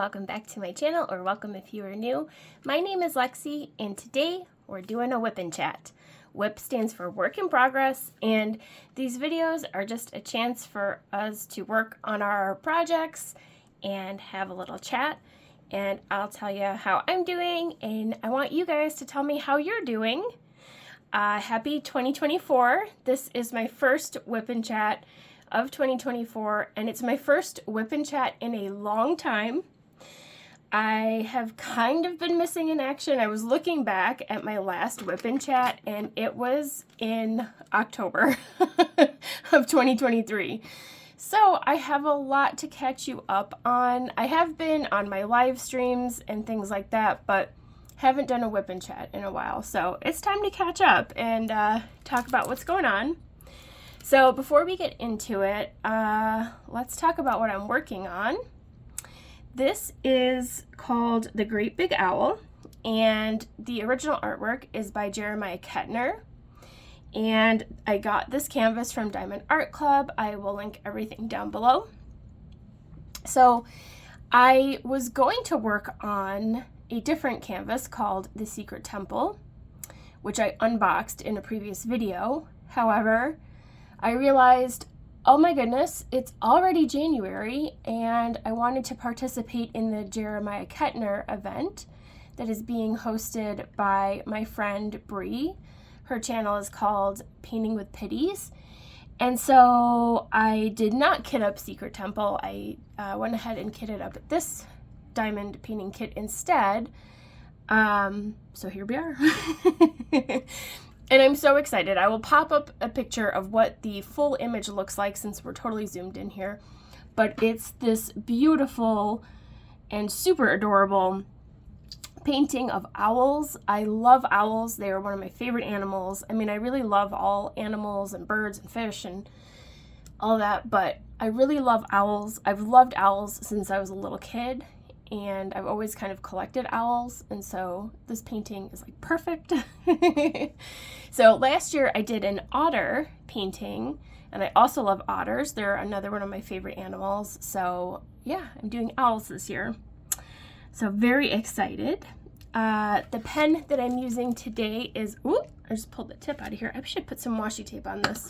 welcome back to my channel, or welcome if you are new. My name is Lexi, and today we're doing a WIP and Chat. WIP stands for Work in Progress, and these videos are just a chance for us to work on our projects and have a little chat. And I'll tell you how I'm doing, and I want you guys to tell me how you're doing. Happy 2024. This is my first WIP and Chat of 2024, and it's my first WIP and Chat in a long time. I have kind of been missing in action. I was looking back at my last WIP and Chat, and it was in October of 2023. So I have a lot to catch you up on. I have been on my live streams and things like that, but haven't done a WIP and Chat in a while. So it's time to catch up and talk about what's going on. So before we get into it, let's talk about what I'm working on. This is called The Great Big Owl, and the original artwork is by Jeremiah Kettner. And I got this canvas from Diamond Art Club. I will link everything down below. So I was going to work on a different canvas called The Secret Temple, which I unboxed in a previous video. However, I realized, oh my goodness, it's already January, and I wanted to participate in the Jeremiah Kettner event that is being hosted by my friend Bree. Her channel is called Painting with Pities. And so I did not kit up Secret Temple. I went ahead and kitted up this diamond painting kit instead. So here we are. And I'm so excited. I will pop up a picture of what the full image looks like since we're totally zoomed in here. But it's this beautiful and super adorable painting of owls. I love owls. They are one of my favorite animals. I mean, I really love all animals and birds and fish and all that, but I really love owls. I've loved owls since I was a little kid, and I've always kind of collected owls, and so this painting is like perfect. So last year I did an otter painting, and I also love otters. They're another one of my favorite animals. So yeah, I'm doing owls this year. So very excited. The pen that I'm using today is, ooh, I just pulled the tip out of here. I should put some washi tape on this.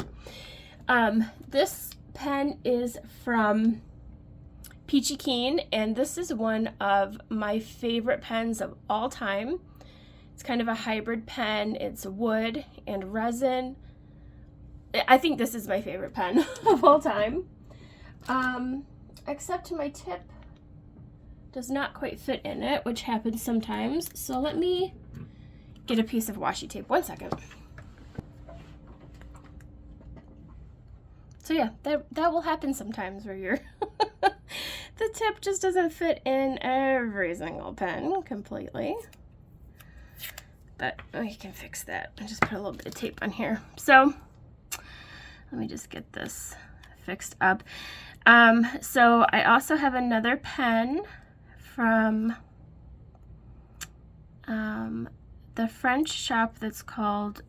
This pen is from Peachy Keen, and this is one of my favorite pens of all time. It's kind of a hybrid pen. It's wood and resin. I think this is my favorite pen of all time. Except my tip does not quite fit in it, which happens sometimes. So let me get a piece of washi tape. 1 second. So yeah, that will happen sometimes where you're the tip just doesn't fit in every single pen completely. But we can fix that. I just put a little bit of tape on here. So let me just get this fixed up. So I also have another pen from the French shop that's called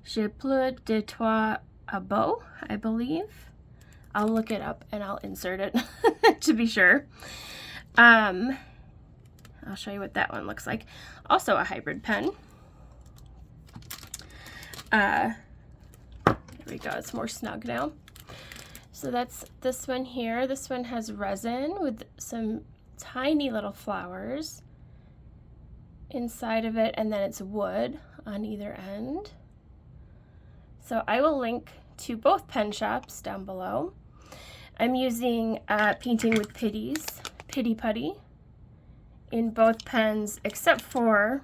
Je pleure de toi a beau, I believe. I'll look it up and I'll insert it to be sure. I'll show you what that one looks like. Also a hybrid pen. There we go, it's more snug now. So that's this one here. This one has resin with some tiny little flowers inside of it, and then it's wood on either end. So I will link to both pen shops down below. I'm using Painting with Pities, Pity Putty, in both pens, except for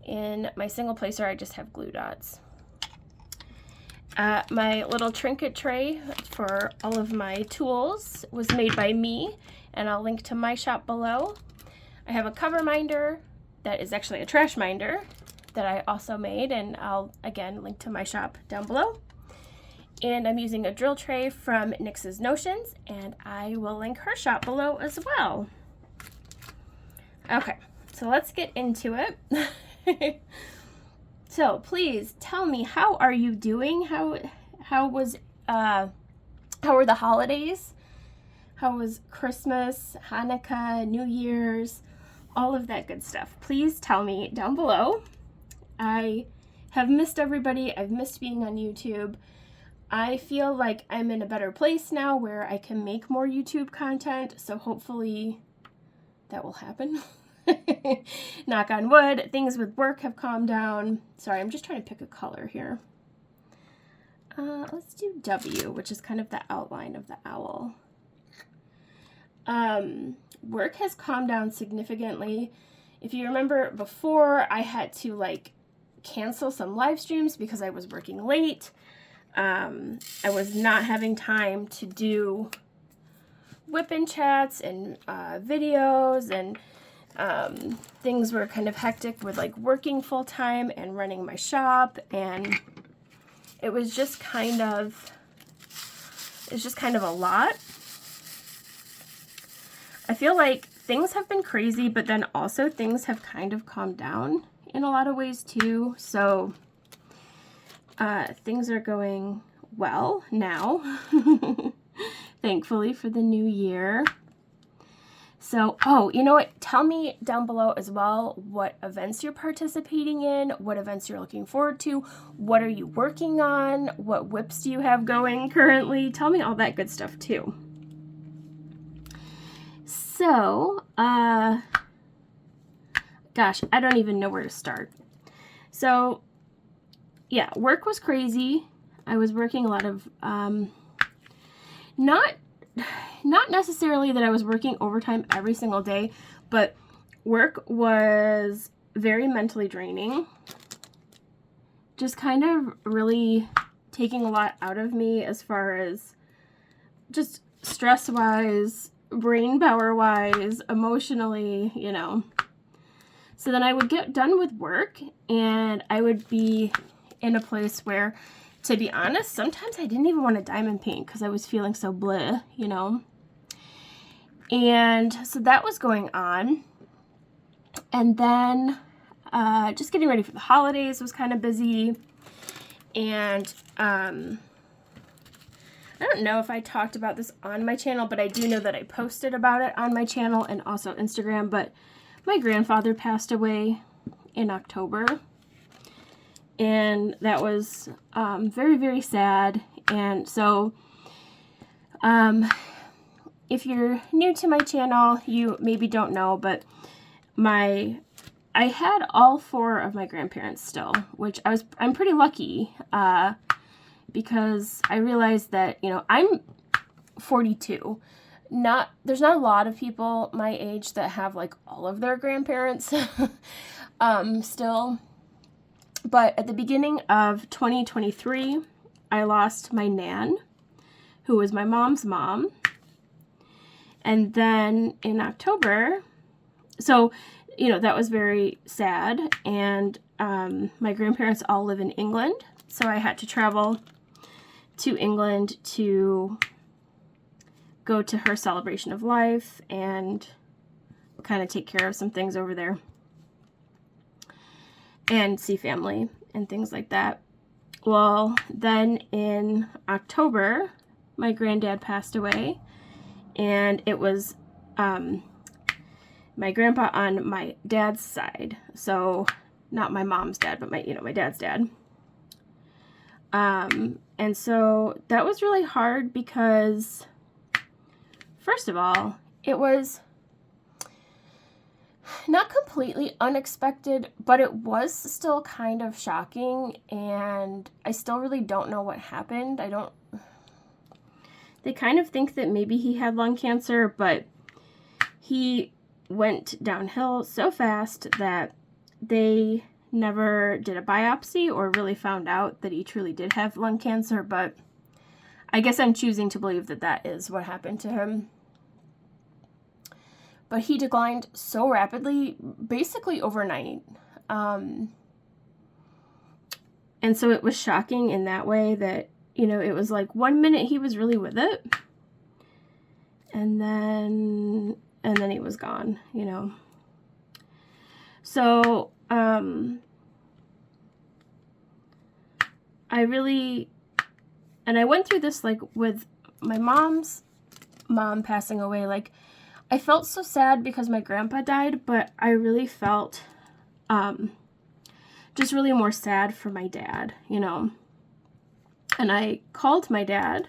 in my single placer I just have glue dots. My little Trinket tray for all of my tools was made by me, and I'll link to my shop below. I have a Coverminder that is actually a Trashminder that I also made, and I'll again link to my shop down below. And I'm using a drill tray from Nix's Notions, and I will link her shop below as well. Okay, so let's get into it. So please tell me, how are you doing? How were the holidays? How was Christmas, Hanukkah, New Year's, all of that good stuff? Please tell me down below. I have missed everybody. I've missed being on YouTube. I feel like I'm in a better place now where I can make more YouTube content, so hopefully that will happen. Knock on wood. Things with work have calmed down. Sorry, I'm just trying to pick a color here. Let's do W, which is kind of the outline of the owl. Work has calmed down significantly. If you remember before, I had to like cancel some live streams because I was working late. I was not having time to do WIP and Chats and videos, and things were kind of hectic with like working full time and running my shop, and it was just kind of a lot. I feel like things have been crazy, but then also things have kind of calmed down in a lot of ways too. So things are going well now, thankfully, for the new year. So, oh, you know what? Tell me down below as well what events you're participating in, what events you're looking forward to, what are you working on, what WIPs do you have going currently? Tell me all that good stuff too. So, gosh, I don't even know where to start. So, yeah, work was crazy. I was working a lot of, not necessarily that I was working overtime every single day, but work was very mentally draining. Just kind of really taking a lot out of me as far as just stress-wise, brain power-wise, emotionally, you know. So then I would get done with work and I would be in a place where, to be honest, sometimes I didn't even want to diamond paint because I was feeling so bleh, you know. And so that was going on. And then just getting ready for the holidays was kind of busy. And I don't know if I talked about this on my channel, but I do know that I posted about it on my channel and also Instagram. But my grandfather passed away in October. And that was very, very sad. And so if you're new to my channel, you maybe don't know, but I had all 4 of my grandparents still, which I'm pretty lucky because I realized that, you know, I'm 42. There's not a lot of people my age that have like all of their grandparents still. But at the beginning of 2023, I lost my nan, who was my mom's mom. And then in October, so, you know, that was very sad. And my grandparents all live in England. So I had to travel to England to go to her celebration of life and kind of take care of some things over there. And see family and things like that. Well, then in October, my granddad passed away, and it was my grandpa on my dad's side. So not my mom's dad, but my dad's dad. And so that was really hard because, first of all, it was not completely unexpected, but it was still kind of shocking, and I still really don't know what happened. They kind of think that maybe he had lung cancer, but he went downhill so fast that they never did a biopsy or really found out that he truly did have lung cancer, but I guess I'm choosing to believe that that is what happened to him. But he declined so rapidly, basically overnight. And so it was shocking in that way that, you know, it was like 1 minute he was really with it. And then he was gone, you know. So, I went through this like with my mom's mom passing away, like, I felt so sad because my grandpa died, but I really felt just really more sad for my dad, you know. And I called my dad,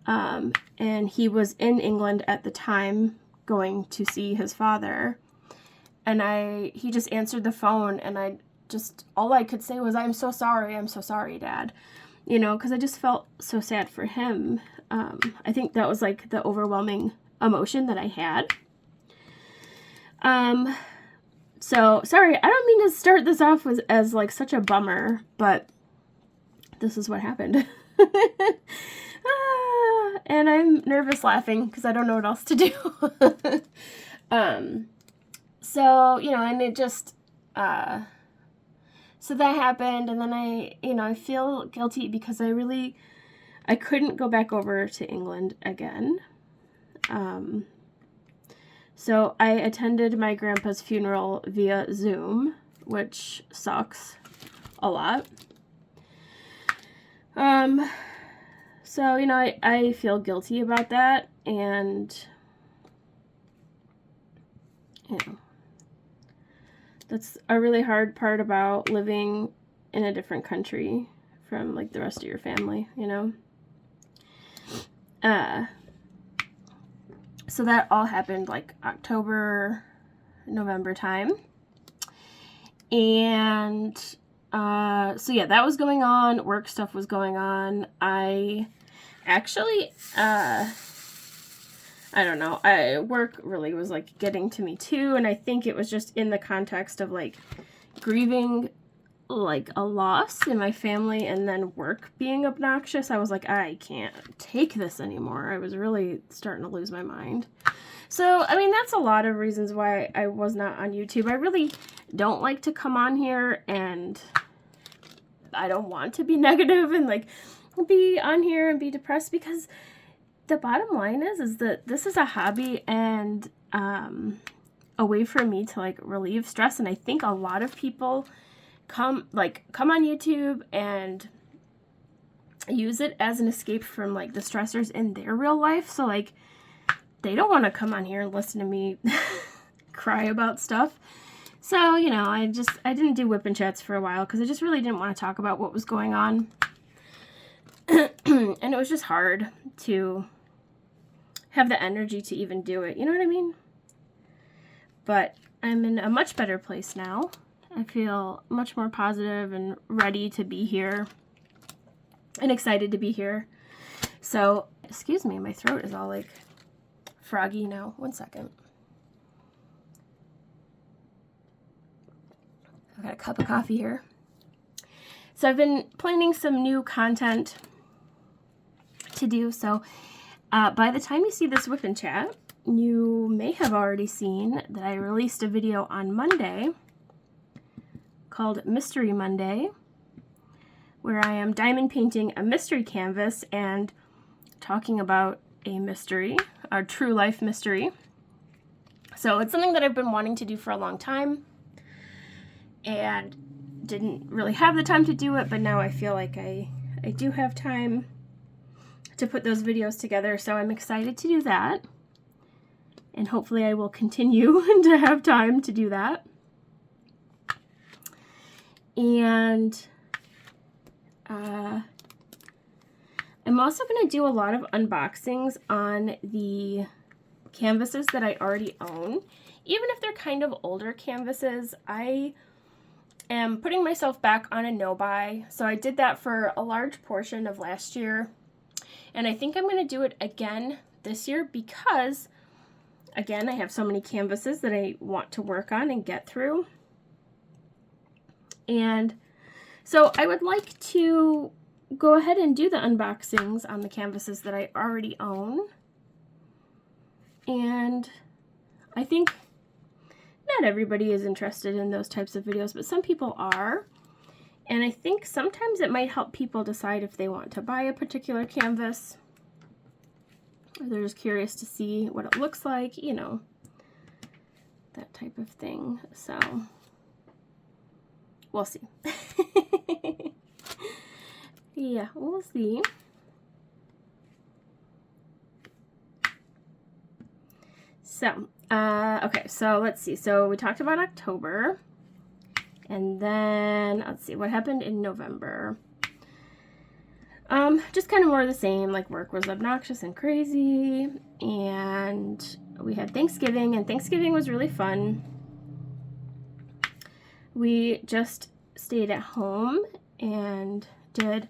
and he was in England at the time going to see his father. And he just answered the phone, and all I could say was, I'm so sorry, Dad. You know, because I just felt so sad for him. I think that was like the overwhelming emotion that I had. So, sorry, I don't mean to start this off as like such a bummer, but this is what happened. And I'm nervous laughing because I don't know what else to do. So, you know, and it just, so that happened, and then I feel guilty because I couldn't go back over to England again. So I attended my grandpa's funeral via Zoom, which sucks a lot. So, you know, I feel guilty about that, and, you know, that's a really hard part about living in a different country from, like, the rest of your family, you know? So that all happened, like, October, November time. And, so yeah, that was going on. Work stuff was going on. I actually, I don't know, work really was, like, getting to me too, and I think it was just in the context of, like, grieving, like, a loss in my family, and then work being obnoxious. I was like, I can't take this anymore. I was really starting to lose my mind. So, I mean, that's a lot of reasons why I was not on YouTube. I really don't like to come on here, and I don't want to be negative and, like, be on here and be depressed, because the bottom line is that this is a hobby and a way for me to, like, relieve stress. And I think a lot of people come on YouTube and use it as an escape from, like, the stressors in their real life. So, like, they don't want to come on here and listen to me cry about stuff. So, you know, I didn't do WIP and Chats for a while because I just really didn't want to talk about what was going on. And it was just hard to have the energy to even do it. You know what I mean? But I'm in a much better place now. I feel much more positive and ready to be here and excited to be here. So, excuse me, my throat is all, like, froggy now. 1 second. I've got a cup of coffee here. So I've been planning some new content to do. So by the time you see this WIP and Chat, you may have already seen that I released a video on Monday called Mystery Monday, where I am diamond painting a mystery canvas and talking about a mystery, a true life mystery. So it's something that I've been wanting to do for a long time and didn't really have the time to do it, but now I feel like I do have time to put those videos together, so I'm excited to do that. And hopefully I will continue to have time to do that. And I'm also going to do a lot of unboxings on the canvases that I already own. Even if they're kind of older canvases, I am putting myself back on a no-buy. So I did that for a large portion of last year. And I think I'm going to do it again this year because, again, I have so many canvases that I want to work on and get through. And so I would like to go ahead and do the unboxings on the canvases that I already own. And I think not everybody is interested in those types of videos, but some people are. And I think sometimes it might help people decide if they want to buy a particular canvas, or they're just curious to see what it looks like, you know, that type of thing. So we'll see. Yeah, we'll see. So, okay, so let's see. So we talked about October, and then let's see what happened in November. Just kind of more of the same. Like, work was obnoxious and crazy, and we had Thanksgiving, and Thanksgiving was really fun. We just stayed at home and did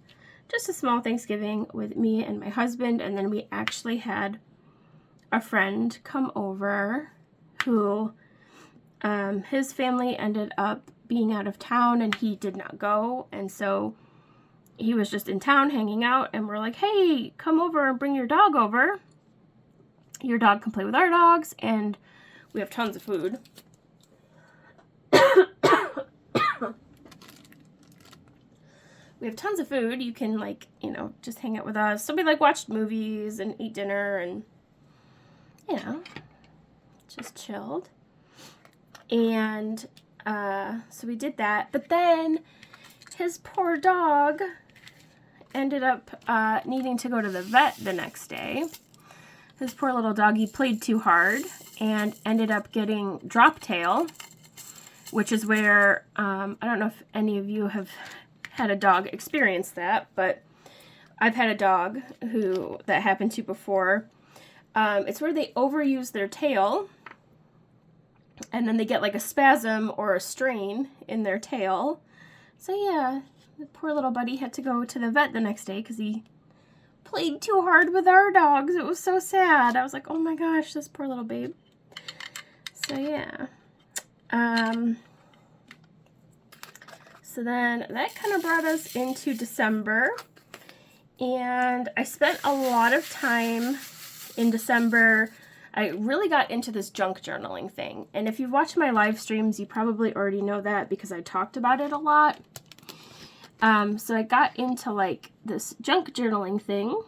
just a small Thanksgiving with me and my husband, and then we actually had a friend come over who his family ended up being out of town and he did not go, and so he was just in town hanging out, and we're like, hey, come over and bring your dog over. Your dog can play with our dogs, and we have tons of food. We have tons of food. You can, like, you know, just hang out with us. So we, like, watched movies and eat dinner and, you know, just chilled. And so we did that. But then his poor dog ended up needing to go to the vet the next day. His poor little doggy played too hard and ended up getting drop tail, which is where, I don't know if any of you have had a dog experience that, but I've had a dog that happened to before. It's where they overuse their tail, and then they get like a spasm or a strain in their tail. So yeah, the poor little buddy had to go to the vet the next day because he played too hard with our dogs. It was so sad. I was like, oh my gosh, this poor little babe. So yeah. So then that kind of brought us into December, and I spent a lot of time in December. I really got into this junk journaling thing, and if you've watched my live streams, you probably already know that because I talked about it a lot. So I got into like this junk journaling thing.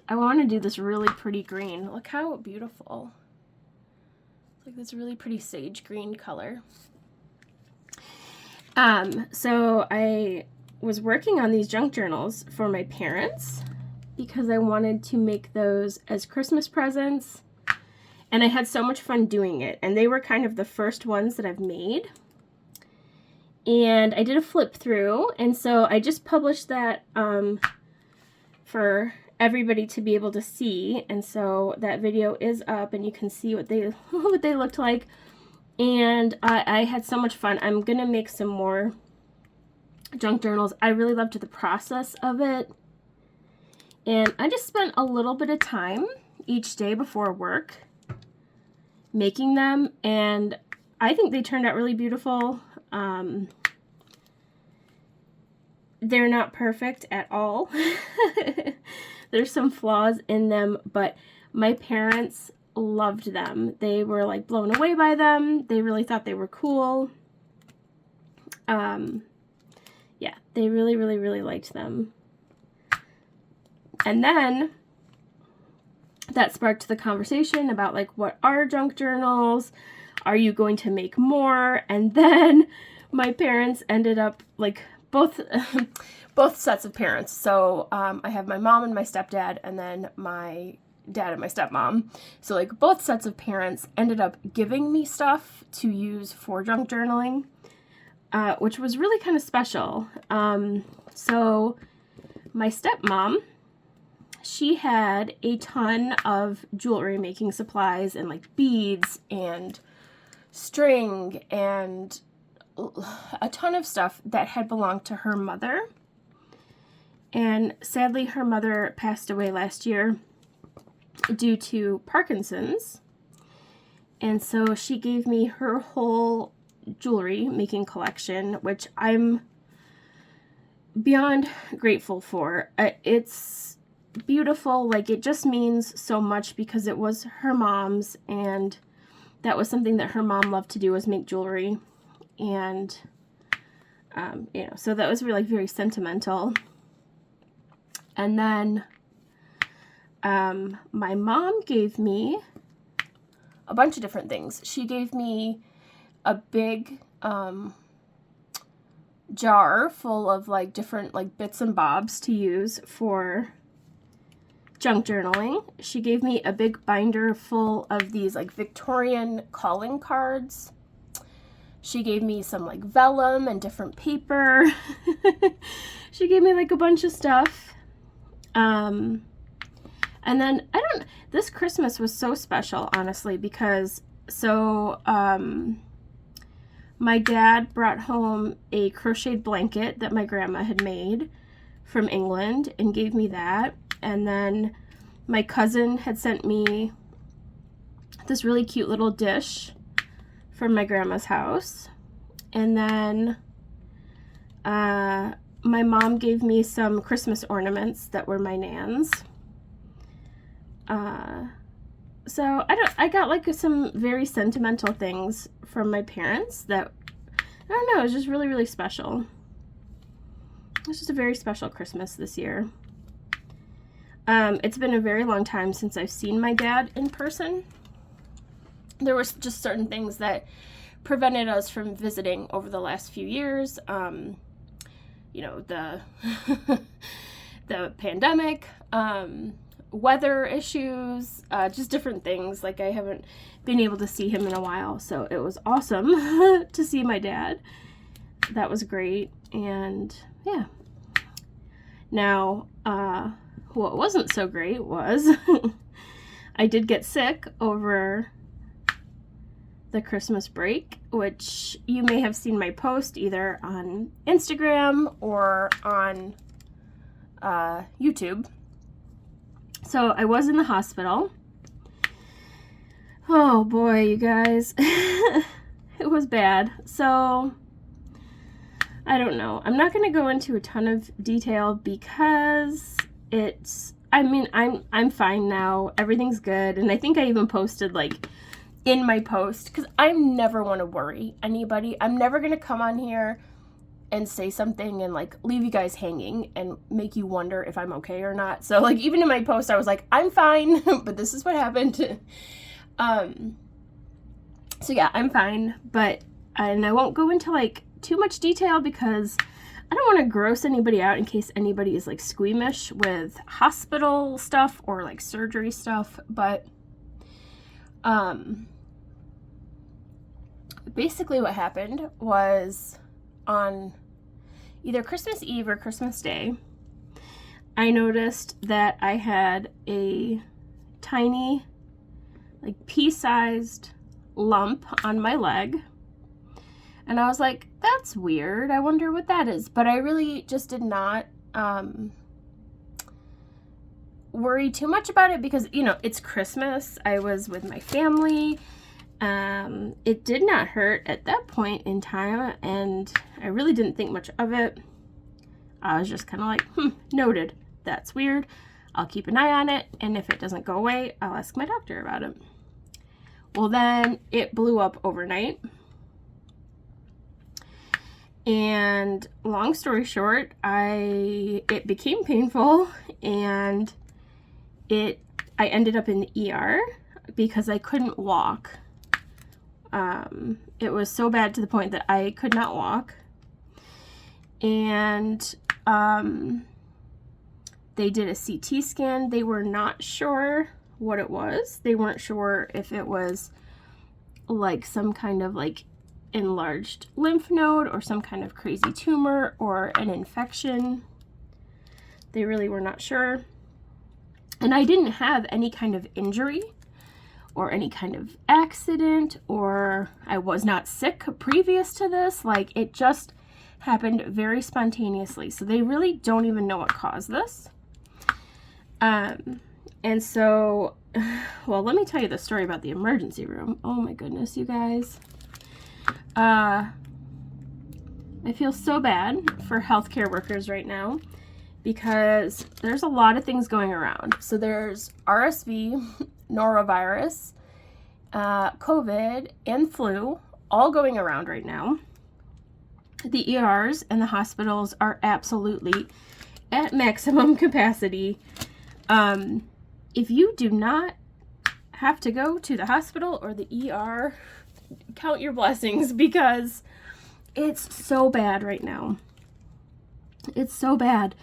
I want to do this really pretty green. Look how beautiful. It's like this really pretty sage green color. So I was working on these junk journals for my parents because I wanted to make those as Christmas presents, and I had so much fun doing it, and they were kind of the first ones that I've made. And I did a flip through, and so I just published that for everybody to be able to see, and so that video is up and you can see what they looked like. And I had so much fun. I'm going to make some more junk journals. I really loved the process of it. And I just spent a little bit of time each day before work making them. And I think they turned out really beautiful. They're not perfect at all. There's some flaws in them, but my parents loved them. They were like blown away by them. They really thought they were cool. Yeah, they really, really, really liked them. And then that sparked the conversation about like, what are junk journals? Are you going to make more? And then my parents ended up like both sets of parents. So I have my mom and my stepdad, and then my dad and my stepmom. So like both sets of parents ended up giving me stuff to use for junk journaling, which was really kind of special. So my stepmom, she had a ton of jewelry making supplies and like beads and string and a ton of stuff that had belonged to her mother. And sadly, her mother passed away last year due to Parkinson's, and so she gave me her whole jewelry making collection, which I'm beyond grateful for. It's beautiful. Like, it just means so much because it was her mom's, and that was something that her mom loved to do, was make jewelry. And you know, so that was really like very sentimental. And then my mom gave me a bunch of different things. She gave me a big jar full of like different like bits and bobs to use for junk journaling. She gave me a big binder full of these like Victorian calling cards. She gave me some like vellum and different paper. She gave me like a bunch of stuff. And then this Christmas was so special, honestly, because my dad brought home a crocheted blanket that my grandma had made from England and gave me that. And then my cousin had sent me this really cute little dish from my grandma's house. And then my mom gave me some Christmas ornaments that were my nan's. So I got like some very sentimental things from my parents that, I don't know, it was just really, really special. It was just a very special Christmas this year. It's been a very long time since I've seen my dad in person. There were just certain things that prevented us from visiting over the last few years. You know, the pandemic, weather issues, just different things. Like, I haven't been able to see him in a while, so it was awesome to see my dad. That was great. And yeah. Now, what wasn't so great was I did get sick over the Christmas break, which you may have seen my post either on Instagram or on YouTube. So I was in the hospital. Oh boy, you guys. It was bad. So I don't know. I'm not going to go into a ton of detail because I'm fine now. Everything's good. And I think I even posted like in my post, because I never want to worry anybody. I'm never going to come on here and say something and like leave you guys hanging and make you wonder if I'm okay or not. So like even in my post, I was like, I'm fine, but this is what happened. So yeah, I'm fine, and I won't go into like too much detail because I don't want to gross anybody out in case anybody is like squeamish with hospital stuff or like surgery stuff. But basically what happened was on either Christmas Eve or Christmas Day, I noticed that I had a tiny, like pea-sized lump on my leg. And I was like, that's weird. I wonder what that is. But I really just did not worry too much about it because, you know, it's Christmas. I was with my family. It did not hurt at that point in time, and I really didn't think much of it. I was just kind of like, noted. That's weird. I'll keep an eye on it, and if it doesn't go away, I'll ask my doctor about it. Well, then it blew up overnight. And long story short, it became painful, and I ended up in the ER because I couldn't walk. It was so bad to the point that I could not walk. And they did a CT scan. They were not sure what it was. They weren't sure if it was like some kind of like enlarged lymph node or some kind of crazy tumor or an infection. They really were not sure. And I didn't have any kind of injury or any kind of accident, or I was not sick previous to this. Like, it just happened very spontaneously. So they really don't even know what caused this. And so, well, let me tell you the story about the emergency room. Oh my goodness, you guys. I feel so bad for healthcare workers right now because there's a lot of things going around. So there's RSV, norovirus, COVID, and flu all going around right now. The ERs and the hospitals are absolutely at maximum capacity. If you do not have to go to the hospital or the ER, count your blessings because it's so bad right now. It's so bad.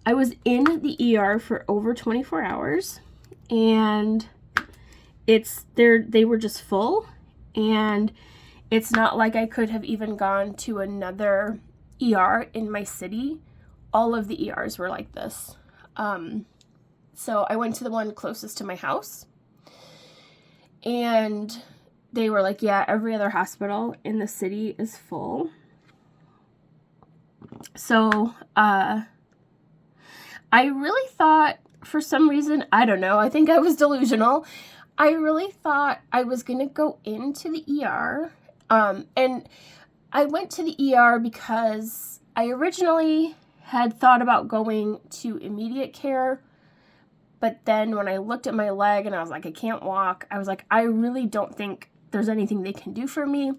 I was in the ER for over 24 hours, and they were just full, and it's not like I could have even gone to another ER in my city. All of the ERs were like this. So I went to the one closest to my house, and they were like, yeah, every other hospital in the city is full. So I really thought, for some reason, I don't know, I think I was delusional. I really thought I was going to go into the ER. And I went to the ER because I originally had thought about going to immediate care. But then when I looked at my leg and I was like, I can't walk, I was like, I really don't think there's anything they can do for me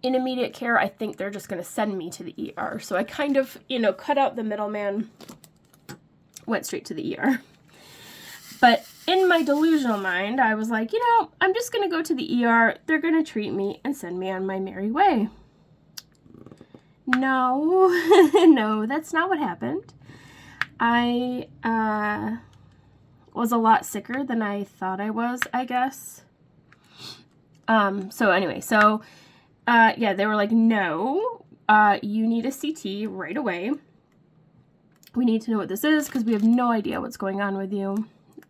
in immediate care. I think they're just going to send me to the ER. So I kind of, cut out the middleman, went straight to the ER. But in my delusional mind, I was like, I'm just going to go to the ER. They're going to treat me and send me on my merry way. No, no, that's not what happened. I was a lot sicker than I thought I was, I guess. So anyway, yeah, they were like, no, you need a CT right away. We need to know what this is because we have no idea what's going on with you.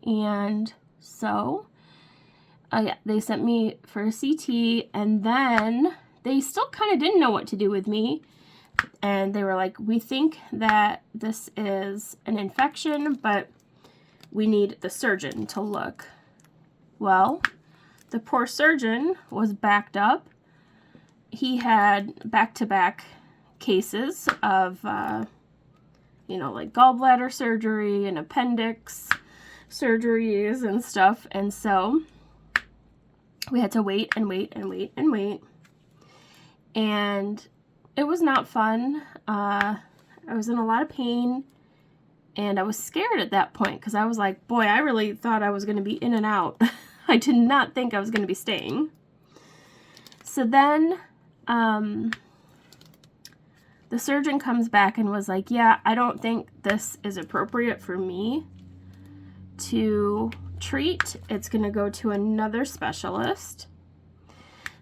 And so, yeah, they sent me for a CT, and then they still kind of didn't know what to do with me. And they were like, we think that this is an infection, but we need the surgeon to look. Well, the poor surgeon was backed up. He had back-to-back cases of, like gallbladder surgery and appendix surgeries and stuff. And so we had to wait and wait and wait and wait. And it was not fun. I was in a lot of pain, and I was scared at that point because I was like, boy, I really thought I was going to be in and out. I did not think I was going to be staying. So then the surgeon comes back and was like, yeah, I don't think this is appropriate for me to treat. It's going to go to another specialist.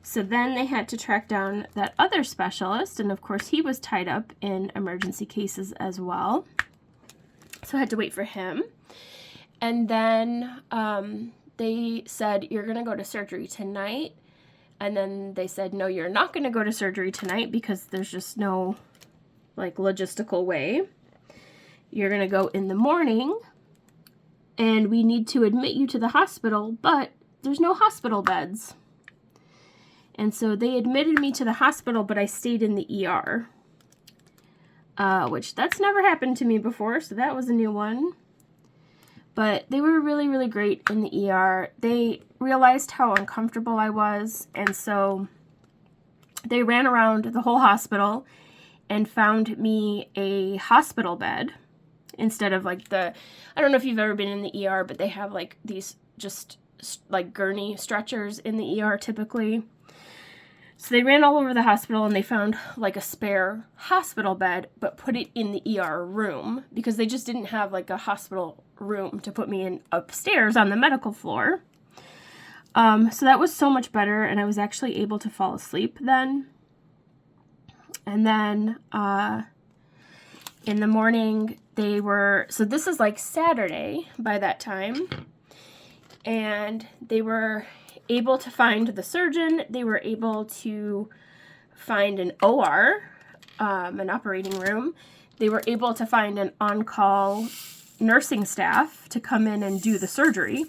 So then they had to track down that other specialist, and of course he was tied up in emergency cases as well. So I had to wait for him. And then they said, you're going to go to surgery tonight. And then they said, no, you're not going to go to surgery tonight because there's just no, logistical way. You're going to go in the morning, and we need to admit you to the hospital, but there's no hospital beds. And so they admitted me to the hospital, but I stayed in the ER, which that's never happened to me before, so that was a new one. But they were really, really great in the ER. They realized how uncomfortable I was, and so they ran around the whole hospital and found me a hospital bed instead of I don't know if you've ever been in the ER, but they have these just gurney stretchers in the ER typically. So they ran all over the hospital and they found a spare hospital bed, but put it in the ER room because they just didn't have a hospital room to put me in upstairs on the medical floor. So that was so much better, and I was actually able to fall asleep then. And then in the morning so this is Saturday by that time, and they were able to find the surgeon. They were able to find an OR, an operating room. They were able to find an on-call nursing staff to come in and do the surgery.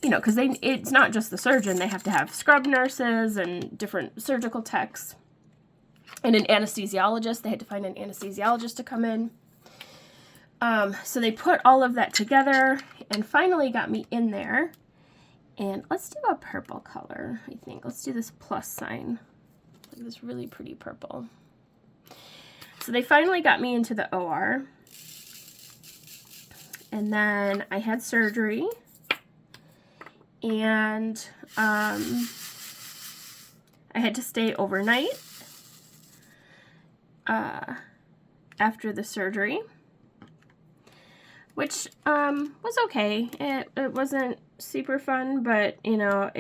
Because it's not just the surgeon. They have to have scrub nurses and different surgical techs and an anesthesiologist. They had to find an anesthesiologist to come in. So they put all of that together and finally got me in there. And let's do a purple color, I think. Let's do this plus sign. This really pretty purple. So they finally got me into the OR. And then I had surgery. And I had to stay overnight after the surgery. which was okay. It wasn't super fun, but you know,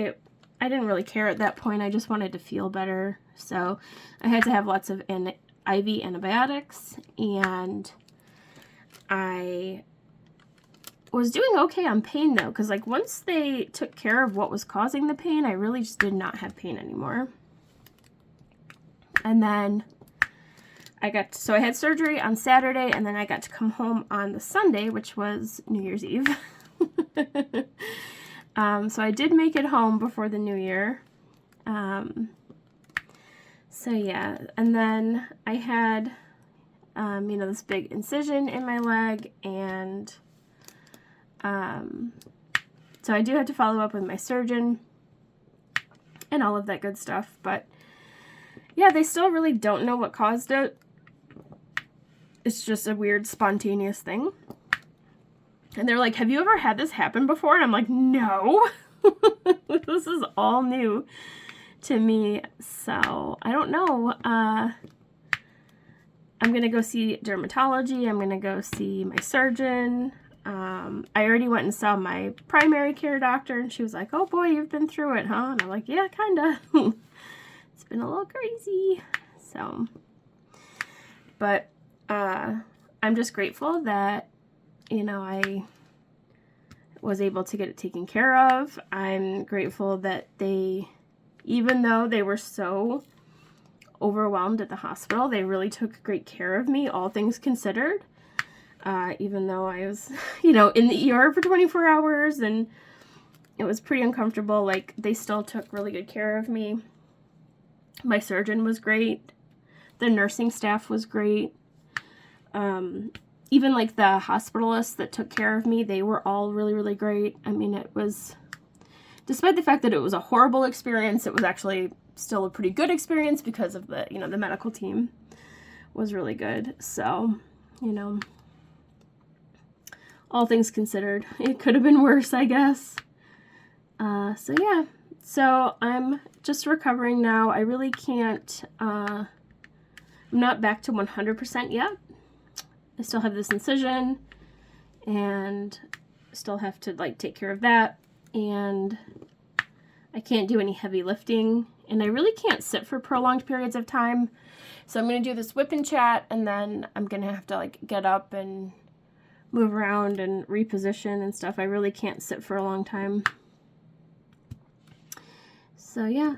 I didn't really care at that point. I just wanted to feel better. So I had to have lots of IV antibiotics, and I was doing okay on pain though, because like once they took care of what was causing the pain, I really just did not have pain anymore. And then I had surgery on Saturday, and then I got to come home on the Sunday, which was New Year's Eve. So I did make it home before the New Year. So yeah, and then I had, you know, this big incision in my leg, and so I do have to follow up with my surgeon and all of that good stuff, but yeah, they still really don't know what caused it. It's just a weird spontaneous thing. And they're like, have you ever had this happen before? And I'm like, no. This is all new to me. So I don't know. I'm going to go see dermatology. I'm going to go see my surgeon. I already went and saw my primary care doctor, and she was like, oh boy, you've been through it, huh? And I'm like, yeah, kind of. It's been a little crazy. So, but I'm just grateful that, you know, I was able to get it taken care of. I'm grateful that even though they were so overwhelmed at the hospital, they really took great care of me, all things considered. Even though I was, you know, in the ER for 24 hours and it was pretty uncomfortable, like, they still took really good care of me. My surgeon was great. The nursing staff was great. Even like the hospitalists that took care of me, they were all really, really great. I mean, it was, despite the fact that it was a horrible experience, it was actually still a pretty good experience because of the, you know, the medical team was really good. So, you know, all things considered, it could have been worse, I guess. So yeah, so I'm just recovering now. I really can't, I'm not back to 100% yet. I still have this incision and still have to like take care of that, and I can't do any heavy lifting, and I really can't sit for prolonged periods of time. So I'm going to do this WIP and Chat, and then I'm going to have to like get up and move around and reposition and stuff. I really can't sit for a long time. So yeah,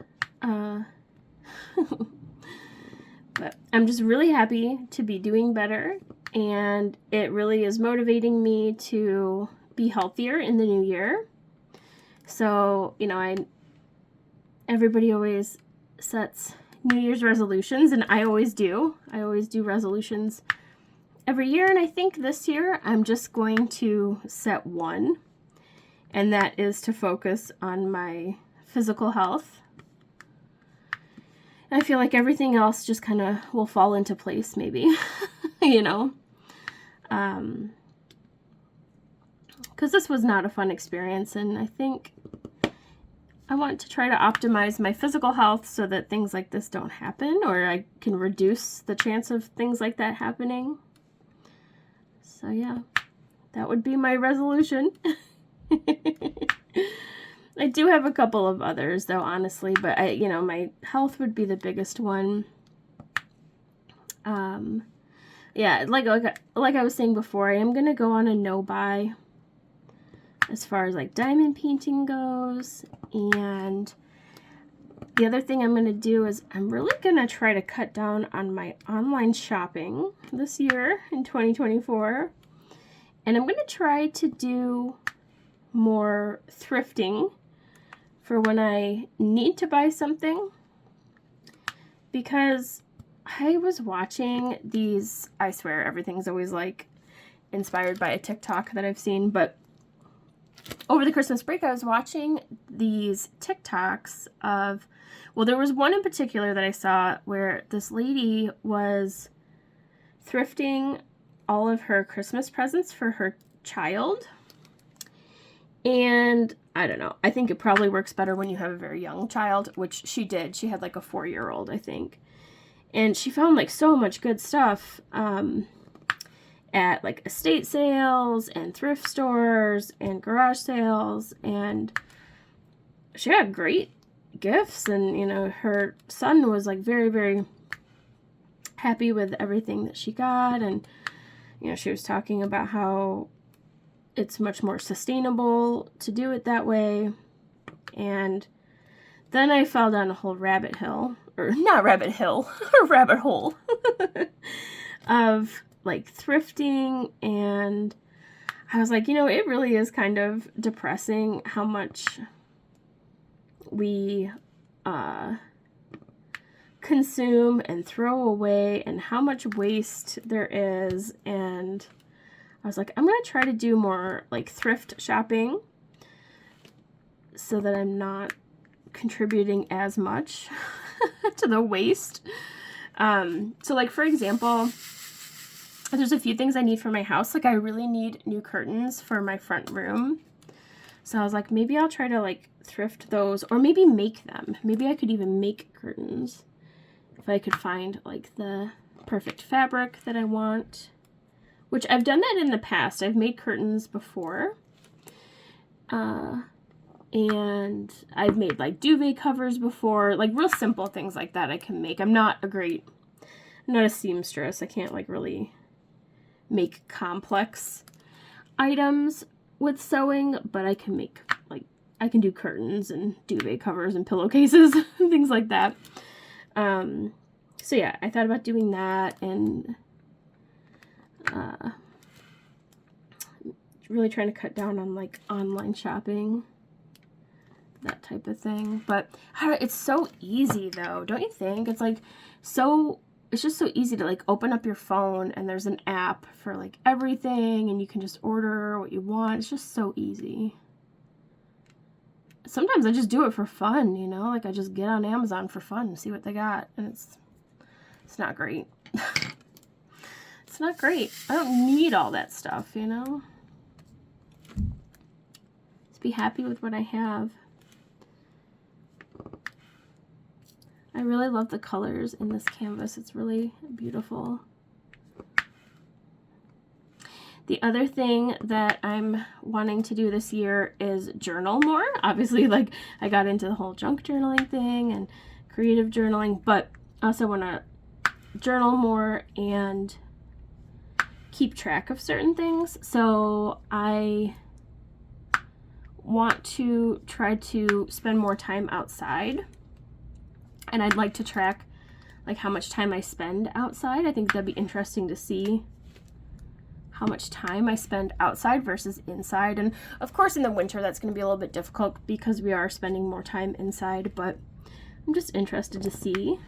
but I'm just really happy to be doing better, and it really is motivating me to be healthier in the new year. So, you know, everybody always sets New Year's resolutions, and I always do. I always do resolutions every year, and I think this year I'm just going to set one, and that is to focus on my physical health. I feel like everything else just kind of will fall into place, maybe, you know, because this was not a fun experience, and I think I want to try to optimize my physical health so that things like this don't happen, or I can reduce the chance of things like that happening. So yeah, that would be my resolution. I do have a couple of others though, honestly, but you know, my health would be the biggest one. Yeah, like I was saying before, I am gonna go on a no-buy as far as like diamond painting goes, and the other thing I'm gonna do is I'm really gonna try to cut down on my online shopping this year in 2024, and I'm gonna try to do more thrifting for when I need to buy something, because I was watching these, I swear everything's always like inspired by a TikTok that I've seen, but over the Christmas break I was watching these TikToks of, well, there was one in particular that I saw where this lady was thrifting all of her Christmas presents for her child. And I don't know, I think it probably works better when you have a very young child, which she did. She had like a 4-year-old, I think. And she found like so much good stuff. And at like estate sales and thrift stores and garage sales, and she got great gifts, and you know, her son was like very, very happy with everything that she got. And you know, she was talking about how it's much more sustainable to do it that way. And then I fell down a whole rabbit hole, or not rabbit hill, a rabbit hole of like thrifting. And I was like, you know, it really is kind of depressing how much we consume and throw away, and how much waste there is. And I was like, I'm gonna try to do more like thrift shopping so that I'm not contributing as much to the waste. So like, for example, there's a few things I need for my house. Like I really need new curtains for my front room. So I was like, maybe I'll try to like thrift those, or maybe make them. Maybe I could even make curtains if I could find like the perfect fabric that I want, which I've done that in the past. I've made curtains before. And I've made like duvet covers before, like real simple things like that I can make. I'm not a seamstress. I can't like really make complex items with sewing, but I can make like, I can do curtains and duvet covers and pillowcases and things like that. So yeah, I thought about doing that, and really trying to cut down on like online shopping, that type of thing. But it's so easy though, don't you think? It's like it's just so easy to like open up your phone and there's an app for like everything, and you can just order what you want. It's just so easy. Sometimes I just do it for fun, you know, like I just get on Amazon for fun and see what they got, and it's not great. It's not great. I don't need all that stuff, you know. Just be happy with what I have. I really love the colors in this canvas. It's really beautiful. The other thing that I'm wanting to do this year is journal more. Obviously, like I got into the whole junk journaling thing and creative journaling, but I also want to journal more and keep track of certain things. So I want to try to spend more time outside. And I'd like to track like how much time I spend outside. I think that'd be interesting to see how much time I spend outside versus inside. And of course in the winter that's going to be a little bit difficult because we are spending more time inside, but I'm just interested to see.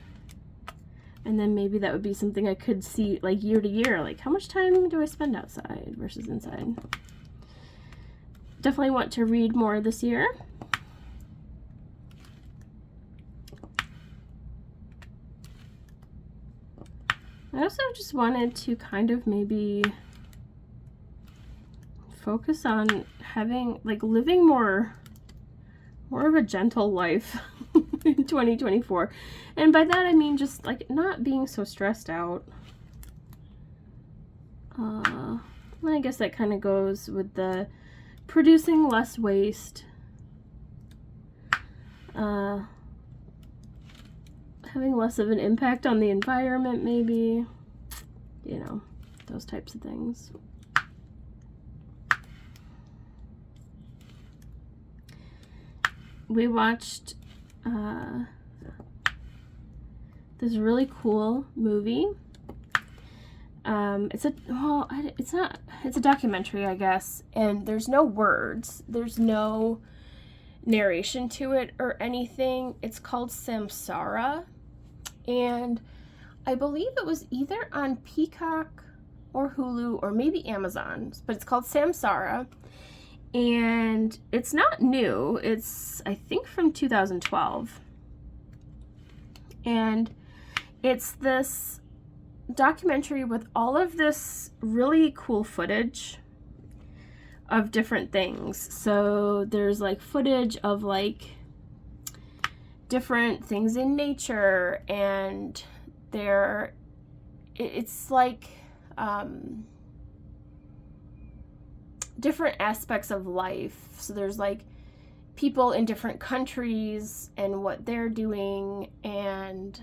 And then maybe that would be something I could see like year to year, like how much time do I spend outside versus inside. Definitely want to read more this year. I also just wanted to kind of maybe focus on having, like, living more of a gentle life in 2024. And by that I mean just like not being so stressed out. I guess that kind of goes with the producing less waste. Having less of an impact on the environment, maybe, you know, those types of things. We watched this really cool movie. It's a documentary, I guess, and there's no words, there's no narration to it or anything. It's called Samsara, and I believe it was either on Peacock or Hulu or maybe Amazon, but it's called Samsara, and it's not new. It's, I think, from 2012, and it's this documentary with all of this really cool footage of different things. So there's like footage of like different things in nature, and it's like different aspects of life. So there's like people in different countries and what they're doing, and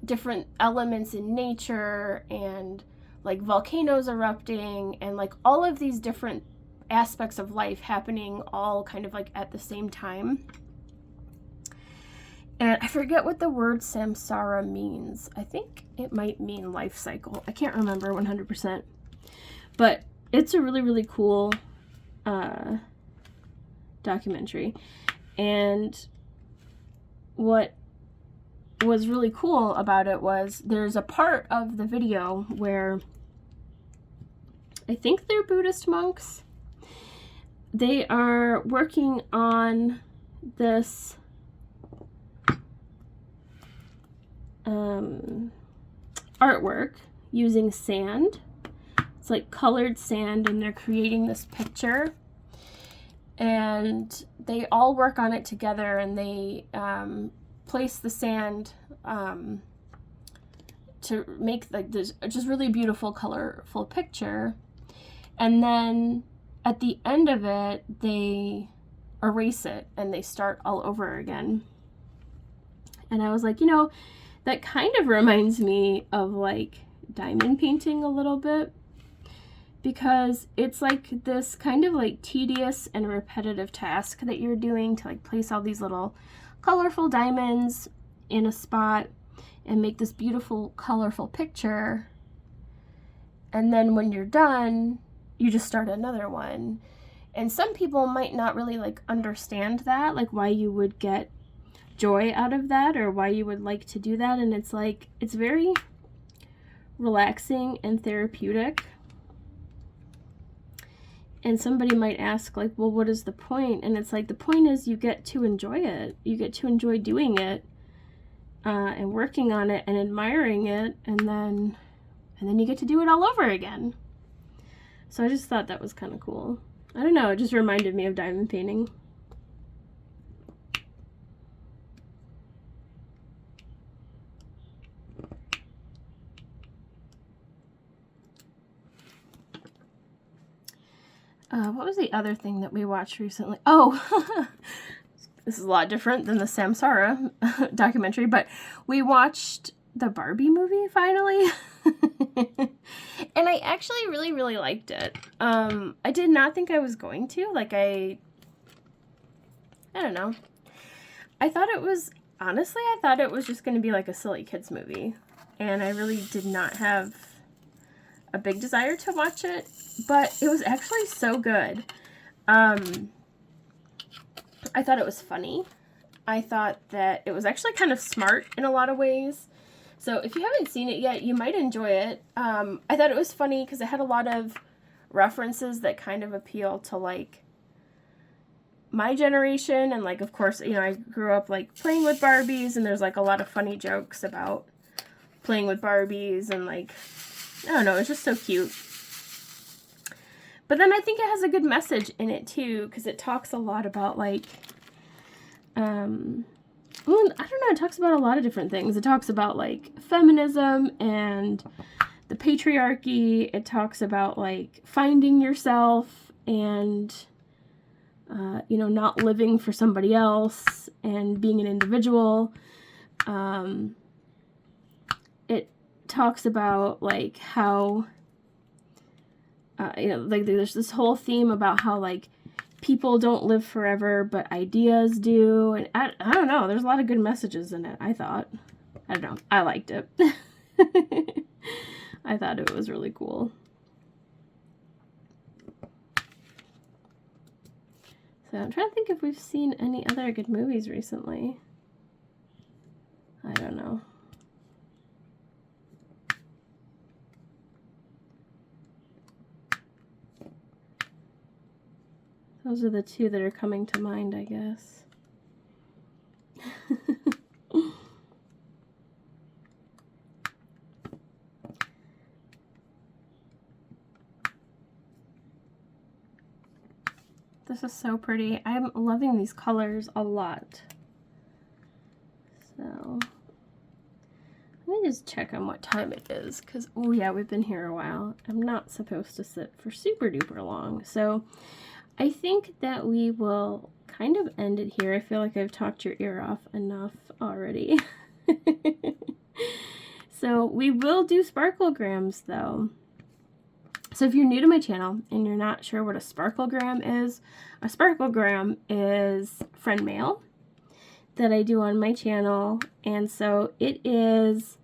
different elements in nature, and like volcanoes erupting, and like all of these different aspects of life happening all kind of like at the same time. And I forget what the word samsara means. I think it might mean life cycle. I can't remember 100%. But it's a really, really cool documentary. And what was really cool about it was there's a part of the video where I think they're Buddhist monks. They are working on this artwork using sand. It's like colored sand, and they're creating this picture, and they all work on it together, and they place the sand to make like this just really beautiful, colorful picture. And then at the end of it, they erase it and they start all over again. And I was like, you know, that kind of reminds me of like diamond painting a little bit, because it's like this kind of like tedious and repetitive task that you're doing to like place all these little colorful diamonds in a spot and make this beautiful, colorful picture. And then when you're done, you just start another one. And some people might not really like understand that, like why you would get joy out of that, or why you would like to do that. And it's like, it's very relaxing and therapeutic. And somebody might ask like, well, what is the point? And it's like, the point is you get to enjoy it. You get to enjoy doing it and working on it and admiring it, and then you get to do it all over again. So I just thought that was kind of cool. I don't know, it just reminded me of diamond painting. What was the other thing that we watched recently? Oh, this is a lot different than the Samsara documentary, but we watched the Barbie movie finally. And I actually really, really liked it. I did not think I was going to. Like, I don't know. I thought it was just going to be like a silly kids movie. And I really did not have a big desire to watch it, but it was actually so good. I thought it was funny. I thought that it was actually kind of smart in a lot of ways. So if you haven't seen it yet, you might enjoy it. I thought it was funny because it had a lot of references that kind of appeal to like my generation. And like, of course, you know, I grew up like playing with Barbies, and there's like a lot of funny jokes about playing with Barbies, and like, I don't know, it's just so cute. But then I think it has a good message in it too, because it talks a lot about like, well, I don't know, it talks about a lot of different things. It talks about like feminism and the patriarchy. It talks about like finding yourself and, you know, not living for somebody else and being an individual. It talks about like how, you know, like there's this whole theme about how like people don't live forever, but ideas do. And I don't know, there's a lot of good messages in it, I thought. I don't know, I liked it. I thought it was really cool. So I'm trying to think if we've seen any other good movies recently. I don't know. Those are the two that are coming to mind, I guess. This is so pretty. I'm loving these colors a lot. So, let me just check on what time it is, because, oh yeah, we've been here a while. I'm not supposed to sit for super duper long. So I think that we will kind of end it here. I feel like I've talked your ear off enough already. So we will do sparklegrams though. So if you're new to my channel and you're not sure what a sparklegram is friend mail that I do on my channel. And so it is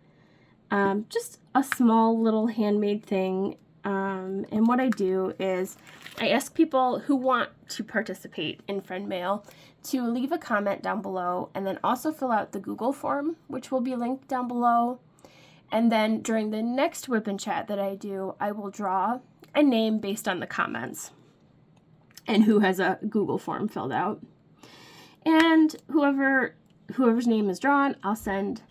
just a small little handmade thing. And what I do is I ask people who want to participate in friend mail to leave a comment down below, and then also fill out the Google form, which will be linked down below. And then during the next WIP and Chat that I do, I will draw a name based on the comments and who has a Google form filled out. And whoever's name is drawn, I'll send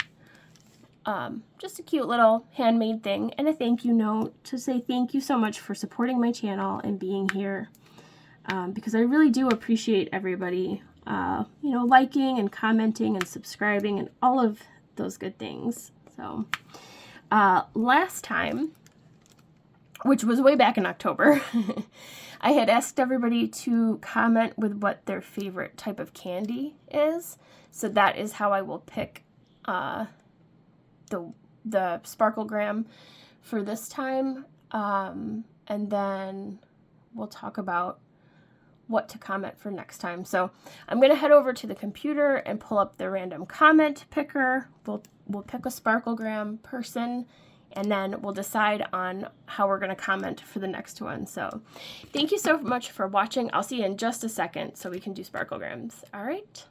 just a cute little handmade thing and a thank you note to say thank you so much for supporting my channel and being here, because I really do appreciate everybody, you know, liking and commenting and subscribing and all of those good things. So last time, which was way back in October, I had asked everybody to comment with what their favorite type of candy is. So that is how I will pick the sparklegram for this time. And then we'll talk about what to comment for next time. So I'm going to head over to the computer and pull up the random comment picker. We'll pick a sparklegram person, and then we'll decide on how we're going to comment for the next one. So thank you so much for watching. I'll see you in just a second so we can do sparklegrams. All right.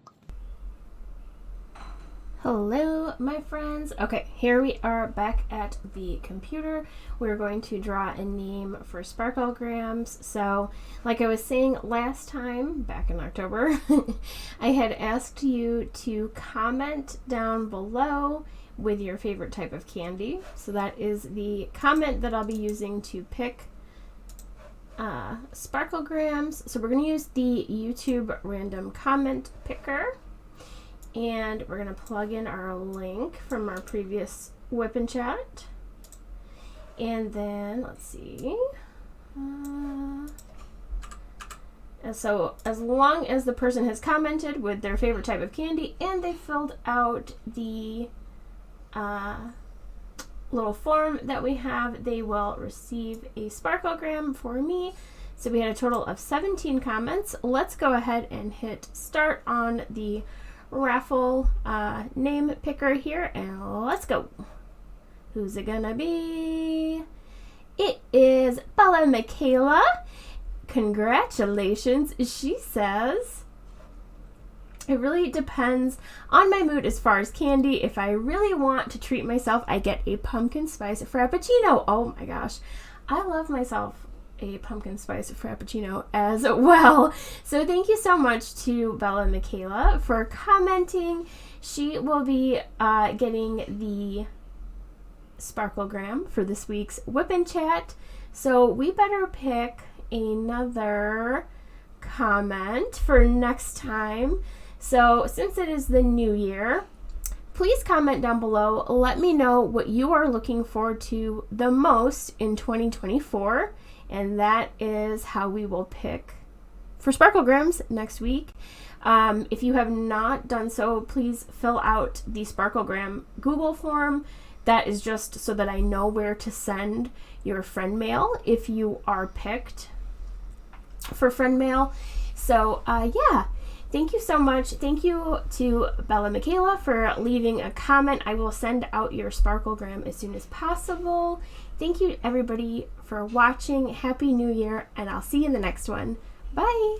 Hello, my friends. Okay, here we are back at the computer. We're going to draw a name for sparklegrams. So, like I was saying last time, back in October, I had asked you to comment down below with your favorite type of candy. So that is the comment that I'll be using to pick sparklegrams. So we're going to use the YouTube random comment picker. And we're going to plug in our link from our previous WIP and Chat. And then, let's see. And so as long as the person has commented with their favorite type of candy and they filled out the little form that we have, they will receive a sparklegram for me. So we had a total of 17 comments. Let's go ahead and hit start on the raffle name picker here, and let's go. Who's it gonna be? It is Bella Michaela. Congratulations, she says. It really depends on my mood as far as candy. If I really want to treat myself, I get a pumpkin spice frappuccino. Oh my gosh, I love myself a pumpkin spice frappuccino as well. So thank you so much to Bella Michaela for commenting. She will be getting the sparklegram for this week's WIP and Chat. So we better pick another comment for next time. So since it is the new year, please comment down below. Let me know what you are looking forward to the most in 2024. And that is how we will pick for sparklegrams next week. If you have not done so, please fill out the sparklegram Google form. That is just so that I know where to send your friend mail if you are picked for friend mail. So yeah, thank you so much. Thank you to Bella Michaela for leaving a comment. I will send out your sparklegram as soon as possible. Thank you everybody for watching. Happy New Year, and I'll see you in the next one. Bye!